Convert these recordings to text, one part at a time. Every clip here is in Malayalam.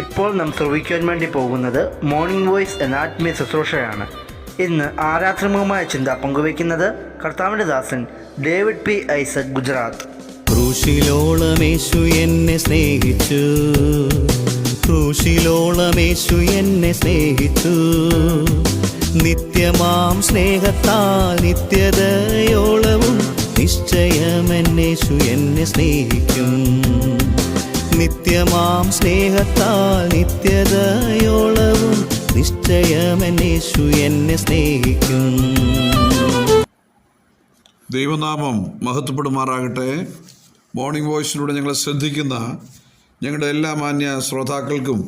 ഇപ്പോൾ നാം ശ്രവിക്കാൻ വേണ്ടി പോകുന്നത് മോർണിംഗ് വോയിസ് എന്ന ആത്മീയ ശുശ്രൂഷയാണ്. ഇന്ന് ആരാധനാത്മകമായ ചിന്ത പങ്കുവയ്ക്കുന്നത് കർത്താവിൻ്റെ ദാസൻ ഡേവിഡ് പി ഐസക്, ഗുജറാത്ത്. ക്രൂശിലോളമേശു എന്നെ സ്നേഹിച്ചു, ക്രൂശിലോളമേശു എന്നെ സ്നേഹിച്ചു. നിത്യമാം സ്നേഹത്താൽ നിത്യതയോളവും നിശ്ചയമെന്നേശു എന്നെ സ്നേഹിക്കും. നിത്യമാം സ്നേഹത്താൽ നിത്യതയോളവും നിശ്ചയമെന്നേശു എന്നെ സ്നേഹിക്കും. ദൈവനാമം മഹത്വപ്പെടുമാറാകട്ടെ. മോർണിംഗ് വോയിസിലൂടെ ഞങ്ങളെ ശ്രദ്ധിക്കുന്ന ഞങ്ങളുടെ എല്ലാ മാന്യ ശ്രോതാക്കൾക്കും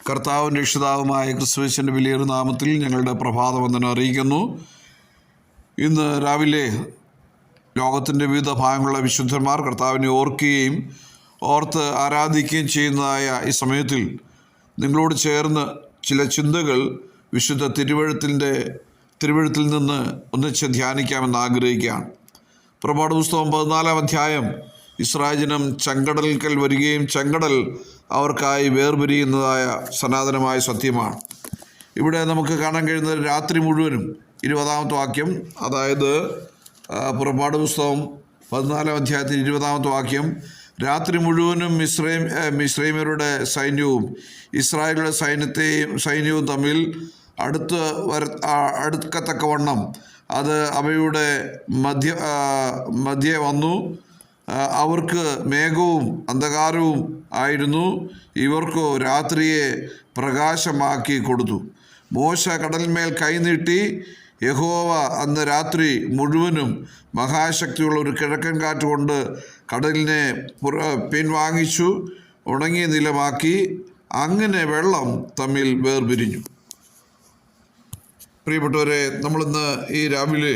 കർത്താവും രക്ഷിതാവുമായ ക്രിസ്തുയേശുവിൻ്റെ വലിയൊരു നാമത്തിൽ ഞങ്ങളുടെ പ്രഭാതവന്ദനം അറിയിക്കുന്നു. ഇന്ന് രാവിലെ ലോകത്തിൻ്റെ വിവിധ ഭാഗങ്ങളിലുള്ള വിശുദ്ധന്മാർ കർത്താവിനെ ഓർക്കുകയും ഓർത്ത് ആരാധിക്കുകയും ചെയ്യുന്നതായ ഈ സമയത്തിൽ നിങ്ങളോട് ചേർന്ന് ചില ചിന്തകൾ വിശുദ്ധ തിരുവെഴുത്തിൽ നിന്ന് ഒന്നിച്ച് ധ്യാനിക്കാമെന്ന് ആഗ്രഹിക്കുകയാണ്. പുറപ്പാട് പുസ്തകം 14-ാം അധ്യായം ഇസ്രായേൽ ജനം ചെങ്കടലിൽക്കൽ വരികയും ചെങ്കടൽ അവർക്കായി വേർപിരിയുന്നതായ സനാതനമായ സത്യമാണ്. ഇവിടെ നമുക്ക് കാണാൻ കഴിയുന്നത് രാത്രി മുഴുവനും 20-ാമത്തെ വാക്യം, അതായത് പുറപ്പാട് പുസ്തകം 14-ാം അധ്യായത്തിൽ 20-ാമത്തെ വാക്യം, രാത്രി മുഴുവനും മിസ്രൈമ്യരുടെ സൈന്യവും ഇസ്രായേലിയുടെ സൈന്യവും തമ്മിൽ അടുക്കത്തക്കവണ്ണം അത് അവയുടെ മധ്യേ വന്നു. അവർക്ക് മേഘവും അന്ധകാരവും ആയിരുന്നു, ഇവർക്കോ രാത്രിയെ പ്രകാശമാക്കി കൊടുത്തു. മോശ കടലിന്മേൽ കൈനീട്ടി, യഹോവ അന്ന് രാത്രി മുഴുവനും മഹാശക്തിയുള്ള ഒരു കിഴക്കൻ കാറ്റ് കൊണ്ട് കടലിനെ പിൻവാങ്ങിച്ചു, ഉണങ്ങിയ നിലമാക്കി. അങ്ങനെ വെള്ളം തമ്മിൽ വേർപിരിഞ്ഞു. പ്രിയപ്പെട്ടവരെ, നമ്മളിന്ന് ഈ രാവിലെ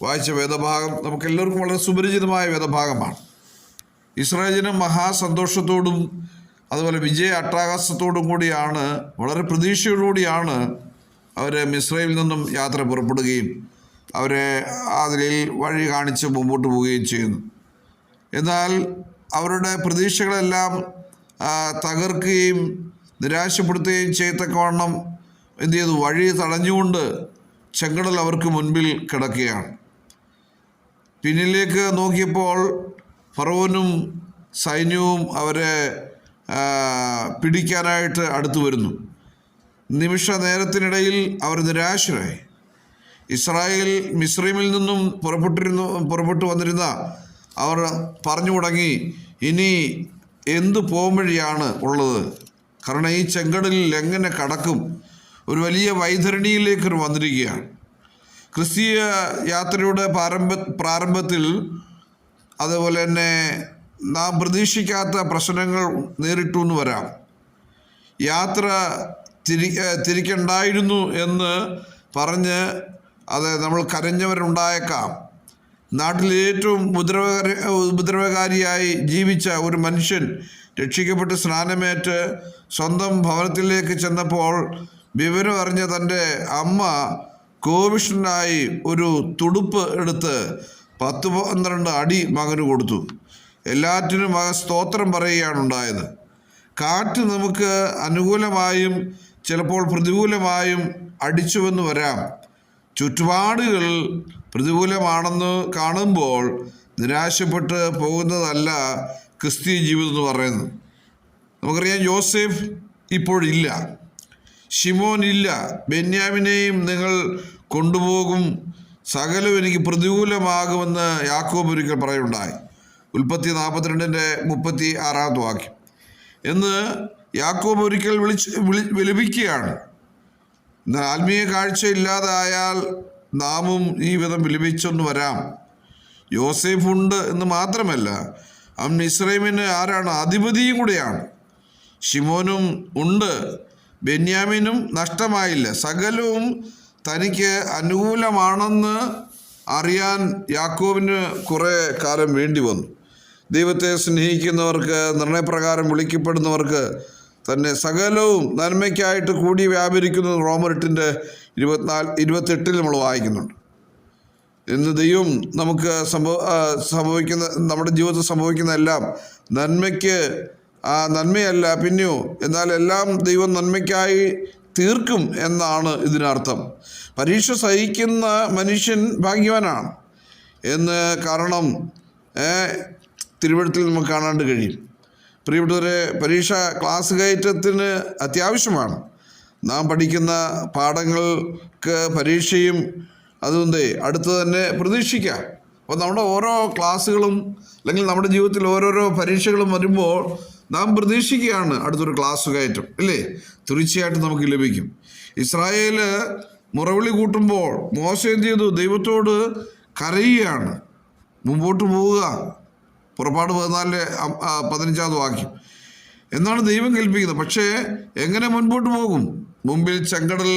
വായിച്ച വേദഭാഗം നമുക്കെല്ലാവർക്കും വളരെ സുപരിചിതമായ വേദഭാഗമാണ്. ഇസ്രായേലിനും മഹാസന്തോഷത്തോടും അതുപോലെ വിജയ അട്ടഹാസത്തോടും കൂടിയാണ്, വളരെ പ്രതീക്ഷയോടുകൂടിയാണ് അവർ മിസ്രൈമിൽ നിന്നും യാത്ര പുറപ്പെടുകയും അവരെ അതിൽ വഴി കാണിച്ച് മുമ്പോട്ട് പോവുകയും ചെയ്യുന്നു. എന്നാൽ അവരുടെ പ്രതീക്ഷകളെല്ലാം തകർക്കുകയും നിരാശപ്പെടുത്തുകയും ചെയ്യത്തക്കവണ്ണം എന്ത് ചെയ്തു? വഴി തടഞ്ഞുകൊണ്ട് ചെങ്കടൽ അവർക്ക് മുൻപിൽ കിടക്കുകയാണ്. പിന്നിലേക്ക് നോക്കിയപ്പോൾ ഫറവോനും സൈന്യവും അവരെ പിടിക്കാനായിട്ട് അടുത്തു വരുന്നു. നിമിഷ നേരത്തിനിടയിൽ അവർ നിരാശരായി. ഇസ്രായേൽ മിസ്രൈമിൽ നിന്നും പുറപ്പെട്ടു വന്നിരുന്ന അവർ പറഞ്ഞു തുടങ്ങി, ഇനി എന്ത് പോംവഴിയാണ് ഉള്ളത്? കാരണം ഈ ചെങ്കടലിൽ എങ്ങനെ കടക്കും? ഒരു വലിയ വൈതരണിയിലേക്ക് വന്നിരിക്കുകയാണ്. ക്രിസ്തീയ യാത്രയുടെ പ്രാരംഭത്തിൽ അതുപോലെ തന്നെ നാം പ്രതീക്ഷിക്കാത്ത പ്രശ്നങ്ങൾ നേരിട്ടു എന്ന് വരാം. യാത്ര തിരിക്കണ്ടായിരുന്നു എന്ന് പറഞ്ഞ് അത് നമ്മൾ കരഞ്ഞവരുണ്ടായേക്കാം. നാട്ടിൽ ഏറ്റവും ഉപദ്രവകാരിയായി ജീവിച്ച ഒരു മനുഷ്യൻ രക്ഷിക്കപ്പെട്ട് സ്നാനമേറ്റ് സ്വന്തം ഭവനത്തിലേക്ക് ചെന്നപ്പോൾ വിവരം അറിഞ്ഞ തൻ്റെ അമ്മ കോവിഷനായി ഒരു തുടുപ്പ് എടുത്ത് 10-12 അടി മകന് കൊടുത്തു. എല്ലാറ്റിനും മകൻ സ്തോത്രം പറയുകയാണ് ഉണ്ടായത്. കാറ്റ് നമുക്ക് അനുകൂലമായും ചിലപ്പോൾ പ്രതികൂലമായും അടിച്ചുവെന്ന് വരാം. ചുറ്റുപാടുകൾ പ്രതികൂലമാണെന്ന് കാണുമ്പോൾ നിരാശപ്പെട്ട് പോകുന്നതല്ല ക്രിസ്തീയ ജീവിതം എന്ന് പറയുന്നത്. നമുക്കറിയാം, യോസേഫ് ഇപ്പോഴില്ല, ശിമോൻ ഇല്ല, ബെന്യാമിനെയും നിങ്ങൾ കൊണ്ടുപോകും, സകലവും എനിക്ക് പ്രതികൂലമാകുമെന്ന് യാക്കോബ് ഒരിക്കൽ പറയുണ്ടായി. ഉൽപ്പത്തി 42-36 വാക്യം എന്ന് യാക്കോബ് ഒരിക്കൽ വിലപിക്കുകയാണ്. എന്നാൽ ആത്മീയ കാഴ്ച ഇല്ലാതായാൽ നാമും ഈ വിധം വിലപിച്ചൊന്നു വരാം. യോസേഫ് ഉണ്ട് എന്ന് മാത്രമല്ല, അവൻ മിസ്രൈമിന് ആരാണ്? അധിപതിയും കൂടെയാണ്. ശിമോനും ഉണ്ട്, ബെന്യാമിനും നഷ്ടമായില്ല. സകലവും തനിക്ക് അനുകൂലമാണെന്ന് അറിയാൻ യാക്കോബിന് കുറേ കാലം വേണ്ടി വന്നു. ദൈവത്തെ സ്നേഹിക്കുന്നവർക്ക്, നിർണയപ്രകാരം വിളിക്കപ്പെടുന്നവർക്ക് തന്നെ സകലവും നന്മയ്ക്കായിട്ട് കൂടി വ്യാപരിക്കുന്നത് റോമർ 8:28 നമ്മൾ വായിക്കുന്നുണ്ട്. ഇന്ന് ദൈവം നമുക്ക് നമ്മുടെ ജീവിതത്തിൽ സംഭവിക്കുന്ന എല്ലാം നന്മയ്ക്ക് നന്മയല്ല പിന്നെയോ, എന്നാൽ എല്ലാം ദൈവം നന്മയ്ക്കായി തീർക്കും എന്നാണ് ഇതിനർത്ഥം. പരീക്ഷ സഹിക്കുന്ന മനുഷ്യൻ ഭാഗ്യവാനാണ് എന്ന് കാരണം തിരുവഴുത്തിൽ നമുക്ക് കാണാണ്ട് കഴിയും. പ്രിയപ്പെട്ടവരെ, പരീക്ഷ ക്ലാസ് കയറ്റത്തിന് അത്യാവശ്യമാണ്. നാം പഠിക്കുന്ന പാഠങ്ങൾക്ക് പരീക്ഷയും അതുകൊണ്ട് അടുത്ത് തന്നെ പ്രതീക്ഷിക്കാം. അപ്പോൾ നമ്മുടെ ഓരോ ക്ലാസ്സുകളും അല്ലെങ്കിൽ നമ്മുടെ ജീവിതത്തിൽ ഓരോരോ പരീക്ഷകളും വരുമ്പോൾ നാം പ്രതീക്ഷിക്കുകയാണ് അടുത്തൊരു ക്ലാസ് കയറ്റം, ഇല്ലേ? തീർച്ചയായിട്ടും നമുക്ക് ലഭിക്കും. ഇസ്രായേൽ മുറവിളി കൂട്ടുമ്പോൾ മോശ എന്ത് ചെയ്തു? ദൈവത്തോട് കരയുകയാണ്, മുമ്പോട്ട് പോവുക. പുറപ്പാട് 14:15 വാക്യം എന്നാണ് ദൈവം കൽപ്പിക്കുന്നത്. പക്ഷേ എങ്ങനെ മുൻപോട്ട് പോകും? മുമ്പിൽ ചെങ്കടൽ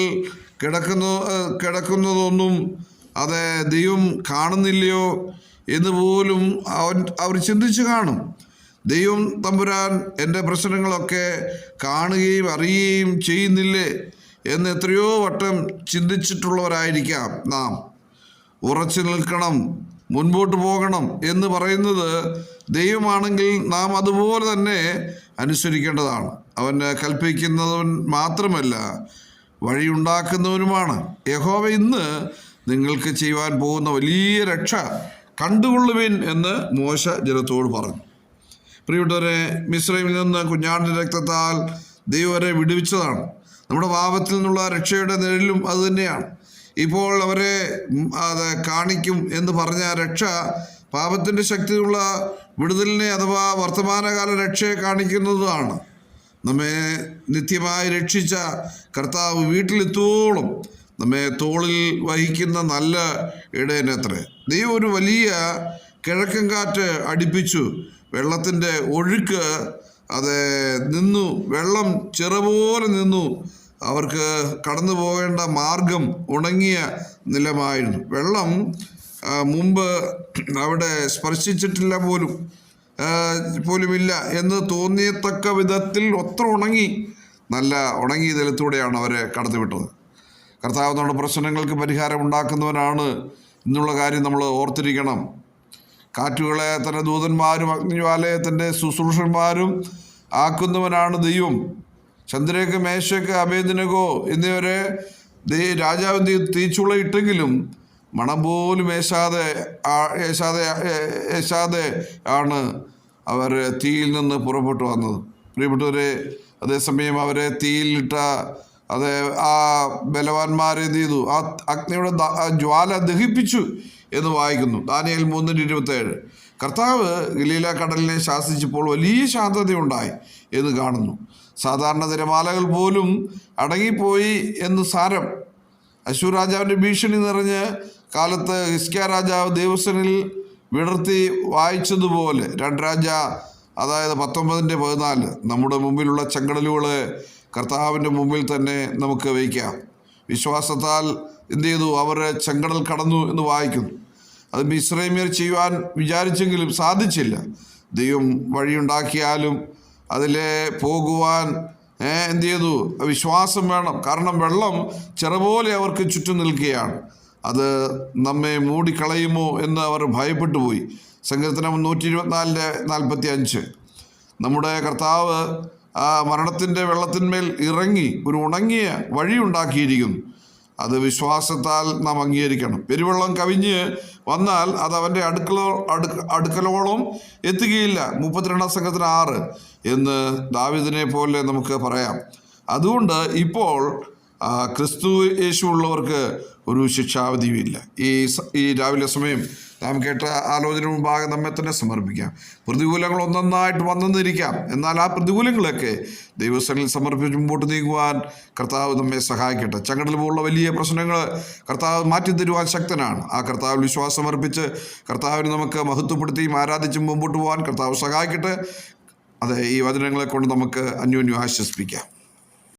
കിടക്കുന്നതൊന്നും അതെ ദൈവം കാണുന്നില്ലയോ എന്ന് പോലും അവർ ചിന്തിച്ച് കാണും. ദൈവം തമ്പുരാൻ എൻ്റെ പ്രശ്നങ്ങളൊക്കെ കാണുകയും അറിയുകയും ചെയ്യുന്നില്ലേ എന്ന് എത്രയോ വട്ടം ചിന്തിച്ചിട്ടുള്ളവരായിരിക്കാം നാം. ഉറച്ചു നിൽക്കണം, മുൻപോട്ട് പോകണം എന്ന് പറയുന്നത് ദൈവമാണെങ്കിൽ നാം അതുപോലെ തന്നെ അനുസരിക്കേണ്ടതാണ്. അവൻ കൽപ്പിക്കുന്നവൻ മാത്രമല്ല, വഴിയുണ്ടാക്കുന്നവനുമാണ്. യഹോവ ഇന്ന് നിങ്ങൾക്ക് ചെയ്യുവാൻ പോകുന്ന വലിയ രക്ഷ കണ്ടുകൊള്ളുവിൻ എന്ന് മോശ ജനത്തോട് പറഞ്ഞു. പ്രിയപ്പെട്ടവരെ, മിസ്രൈമിൽ നിന്ന് കുഞ്ഞാടിൻ്റെ രക്തത്താൽ ദൈവം അവരെ വിടുവിച്ചതാണ്. നമ്മുടെ പാപത്തിൽ നിന്നുള്ള രക്ഷയുടെ നിഴലും അതുതന്നെയാണ്. ഇപ്പോൾ അവരെ കാണിക്കും എന്ന് പറഞ്ഞ രക്ഷ പാപത്തിൻ്റെ ശക്തിയുള്ള വിടുതലിനെ അഥവാ വർത്തമാനകാല രക്ഷയെ കാണിക്കുന്നതാണ്. നമ്മെ നിത്യമായി രക്ഷിച്ച കർത്താവ് വീട്ടിലെത്തോളം നമ്മെ തോളിൽ വഹിക്കുന്ന നല്ല ഇടയനത്രേ. ദൈവം ഒരു വലിയ കിഴക്കൻ കാറ്റ് അടിപ്പിച്ചു, വെള്ളത്തിൻ്റെ ഒഴുക്ക് നിന്നു, വെള്ളം ചിറപോലെ നിന്നു. അവർക്ക് കടന്നു പോകേണ്ട മാർഗം ഉണങ്ങിയ നിലമായിരുന്നു. വെള്ളം മുമ്പ് അവിടെ സ്പർശിച്ചിട്ടില്ല പോലുമില്ല എന്ന് തോന്നിയത്തക്ക വിധത്തിൽ ഒത്ര ഉണങ്ങി, നല്ല ഉണങ്ങിയ നിലത്തൂടെയാണ് അവരെ കടത്തിവിട്ടത്. കർത്താവ് നമ്മുടെ പ്രശ്നങ്ങൾക്ക് പരിഹാരം ഉണ്ടാക്കുന്നവനാണ് എന്നുള്ള കാര്യം നമ്മൾ ഓർത്തിരിക്കണം. കാറ്റുകളെ തൻ്റെ ദൂതന്മാരും അഗ്നിജ്വാലയെ തൻ്റെ ശുശ്രൂഷന്മാരും ആക്കുന്നവനാണ് ദൈവം. ചന്ദ്രേക്ക്, മേശയ്ക്ക്, അബേദ്നെഗോ എന്നിവരെ രാജാവ് തീച്ചുള ഇട്ടെങ്കിലും മണം പോലും ഏശാതെ ആണ് അവർ തീയിൽ നിന്ന് പുറപ്പെട്ടു വന്നത്. പ്രിയപ്പെട്ടവരെ, അതേസമയം അവരെ തീയിലിട്ട ആ ബലവാന്മാരെ എന്ത് ചെയ്തു? ആ അഗ്നിയുടെ ജ്വാല ദഹിപ്പിച്ചു എന്ന് വായിക്കുന്നു. ദാനിയേൽ 3:27. കർത്താവ് ഗലീല കടലിനെ ശാസിച്ചപ്പോൾ വലിയ ശാന്തതയുണ്ടായി എന്ന് കാണുന്നു. സാധാരണ തിരമാലകൾ പോലും അടങ്ങിപ്പോയി എന്ന് സാരം. അശ്ശൂർ രാജാവിൻ്റെ ഭീഷണി നിറഞ്ഞ് കാലത്ത് ഹിസ്കിയാ രാജാവ് ദേവസനിൽ വിടർത്തി വായിച്ചതുപോലെ 2 രാജ 19:14 നമ്മുടെ മുമ്പിലുള്ള ചെങ്കടലുകൾ കർത്താവിൻ്റെ മുമ്പിൽ തന്നെ നമുക്ക് വയ്ക്കാം. വിശ്വാസത്താൽ എന്ത് ചെയ്തു? അവർ ചെങ്കടൽ കടന്നു എന്ന് വായിക്കുന്നു. അത് മിസ്രൈമ്യർ ചെയ്യുവാൻ വിചാരിച്ചെങ്കിലും സാധിച്ചില്ല. ദൈവം വഴിയുണ്ടാക്കിയാലും അതിലെ പോകുവാൻ എന്ത് ചെയ്തു? വിശ്വാസം വേണം. കാരണം വെള്ളം ചെറുപോലെ അവർക്ക് ചുറ്റും നിൽക്കുകയാണ്. അത് നമ്മെ മൂടിക്കളയുമോ എന്ന് അവർ ഭയപ്പെട്ടു പോയി. സങ്കീർത്തനം 124:45. നമ്മുടെ കർത്താവ് മരണത്തിൻ്റെ വെള്ളത്തിന്മേൽ ഇറങ്ങി ഒരു ഉണങ്ങിയ വഴി ഉണ്ടാക്കിയിരിക്കുന്നു. അത് വിശ്വാസത്താൽ നാം അംഗീകരിക്കണം. പെരുവെള്ളം കവിഞ്ഞ് വന്നാൽ അത് അവൻ്റെ അടുക്കലോളം എത്തുകയില്ല. 32 സങ്കീർത്തനം 6 എന്ന് ദാവീദിനെ പോലെ നമുക്ക് പറയാം. അതുകൊണ്ട് ഇപ്പോൾ ക്രിസ്തു യേശു ഉള്ളവർക്ക് ഒരു ശിക്ഷാവിധിയുമില്ല. ഈ രാവിലെ സമയം നാം കേട്ട ആലോചന മുമ്പാകെ നമ്മെ തന്നെ സമർപ്പിക്കാം. പ്രതികൂലങ്ങൾ ഒന്നൊന്നായിട്ട് വന്നെന്നിരിക്കാം, എന്നാൽ ആ പ്രതികൂലങ്ങളൊക്കെ ദൈവസ്ഥലിൽ സമർപ്പിച്ച് മുമ്പോട്ട് നീങ്ങുവാൻ കർത്താവ് നമ്മെ സഹായിക്കട്ടെ. ചെങ്കടൽ പോലുള്ള വലിയ പ്രശ്നങ്ങൾ കർത്താവ് മാറ്റിത്തരുവാൻ ശക്തനാണ്. ആ കർത്താവിൽ വിശ്വാസം സമർപ്പിച്ച് കർത്താവിനെ നമുക്ക് മഹത്വപ്പെടുത്തിയും ആരാധിച്ചും മുമ്പോട്ട് പോകാൻ കർത്താവ് സഹായിക്കട്ടെ. ഈ വചനങ്ങളെ കൊണ്ട് നമുക്ക് അന്യോന്യം ആശ്വസിപ്പിക്കാം.